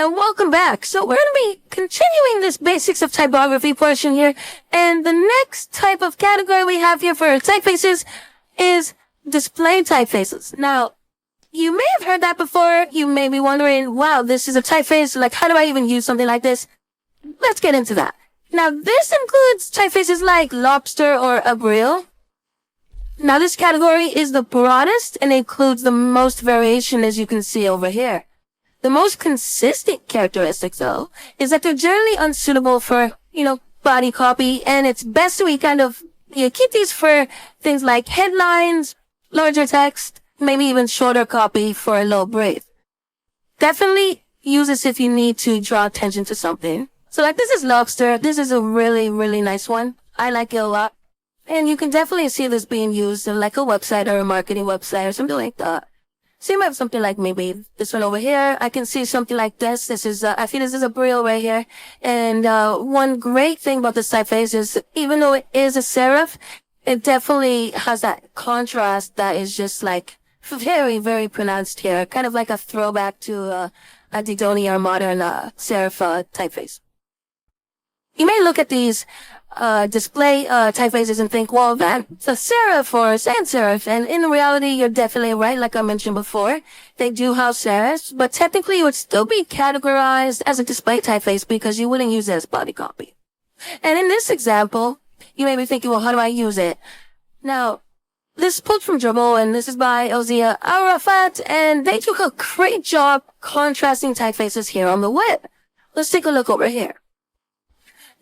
and welcome back. So we're going to be continuing this basics of typography portion here, and the next type of category we have here for typefaces is display typefaces. Now, you may have heard that before. You may be wondering, wow, this is a typeface, like how do I even use something like this? Let's get into that. Now, this includes typefaces like Lobster or Abril. Now, this category is the broadest and includes the most variation, as you can see over here. The most consistent characteristic, though, is that they're generally unsuitable for, body copy, and it's best to keep these for things like headlines, larger text, maybe even shorter copy for a low brief. Definitely use this if you need to draw attention to something. So like this is Lobster. This is a really, really nice one. I like it a lot. And you can definitely see this being used in like a website or a marketing website or something like that. So you might have something like maybe this one over here. I can see something like this. This is, I think this is a Abril right here. And, one great thing about this typeface is even though it is a serif, it definitely has that contrast that is just like very, very pronounced here. Kind of like a throwback to, a Didoni or modern, serif, typeface. You may look at these display typefaces and think, well, that's a serif or a sans serif. And in reality, you're definitely right. Like I mentioned before, they do have serifs, but technically it would still be categorized as a display typeface because you wouldn't use it as body copy. And in this example, you may be thinking, well, how do I use it? Now, this is pulled from Dribble, and this is by Ozia Arafat, and they took a great job contrasting typefaces here on the web. Let's take a look over here.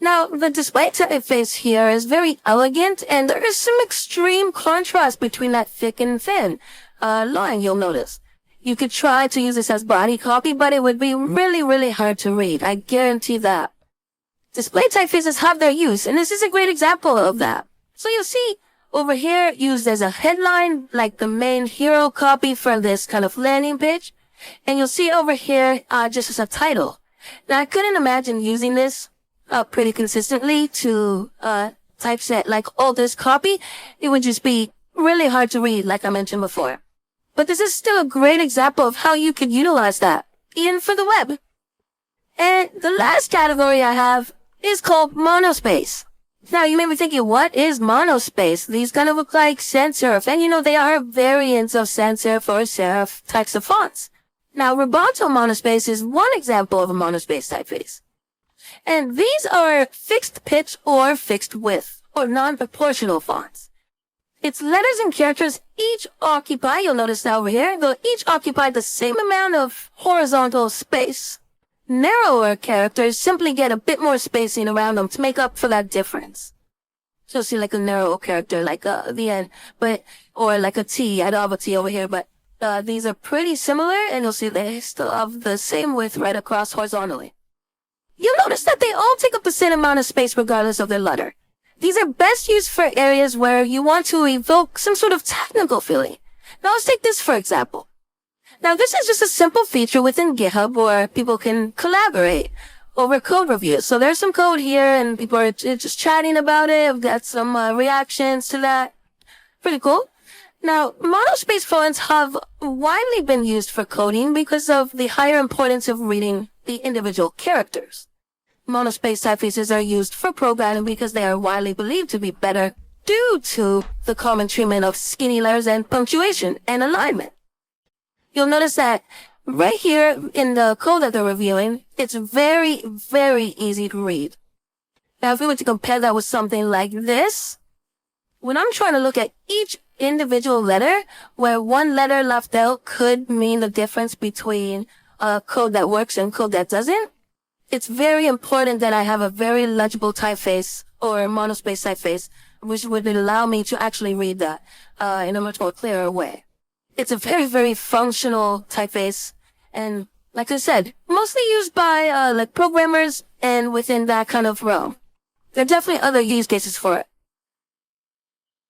Now, the display typeface here is very elegant, and there is some extreme contrast between that thick and thin line, you'll notice. You could try to use this as body copy, but it would be really, really hard to read. I guarantee that. Display typefaces have their use, and this is a great example of that. So you'll see over here used as a headline, like the main hero copy for this kind of landing page. And you'll see over here just as a title. Now, I couldn't imagine using this pretty consistently to typeset like all this copy. It would just be really hard to read, like I mentioned before. But this is still a great example of how you could utilize that, even for the web. And the last category I have is called monospace. Now, you may be thinking, what is monospace? These kind of look like sans serif, and they are variants of sans serif or serif types of fonts. Now, Roboto monospace is one example of a monospace typeface. And these are fixed pitch or fixed width, or non-proportional fonts. Its letters and characters each occupy, you'll notice that over here, they'll each occupy the same amount of horizontal space. Narrower characters simply get a bit more spacing around them to make up for that difference. So you'll see like a narrow character, like the end, or like a T, I don't have a T over here, but these are pretty similar, and you'll see they still have the same width right across horizontally. You'll notice that they all take up the same amount of space regardless of their letter. These are best used for areas where you want to evoke some sort of technical feeling. Now let's take this for example. Now this is just a simple feature within GitHub where people can collaborate over code reviews. So there's some code here and people are just chatting about it. I've got some reactions to that. Pretty cool. Now, monospace fonts have widely been used for coding because of the higher importance of reading the individual characters. Monospace typefaces are used for programming because they are widely believed to be better due to the common treatment of skinny letters and punctuation and alignment. You'll notice that right here in the code that they're reviewing, it's very, very easy to read. Now, if we were to compare that with something like this, when I'm trying to look at each individual letter, where one letter left out could mean the difference between code that works and code that doesn't, it's very important that I have a very legible typeface or monospace typeface, which would allow me to actually read that in a much more clearer way. It's a very, very functional typeface, and like I said, mostly used by like programmers and within that kind of realm. There are definitely other use cases for it.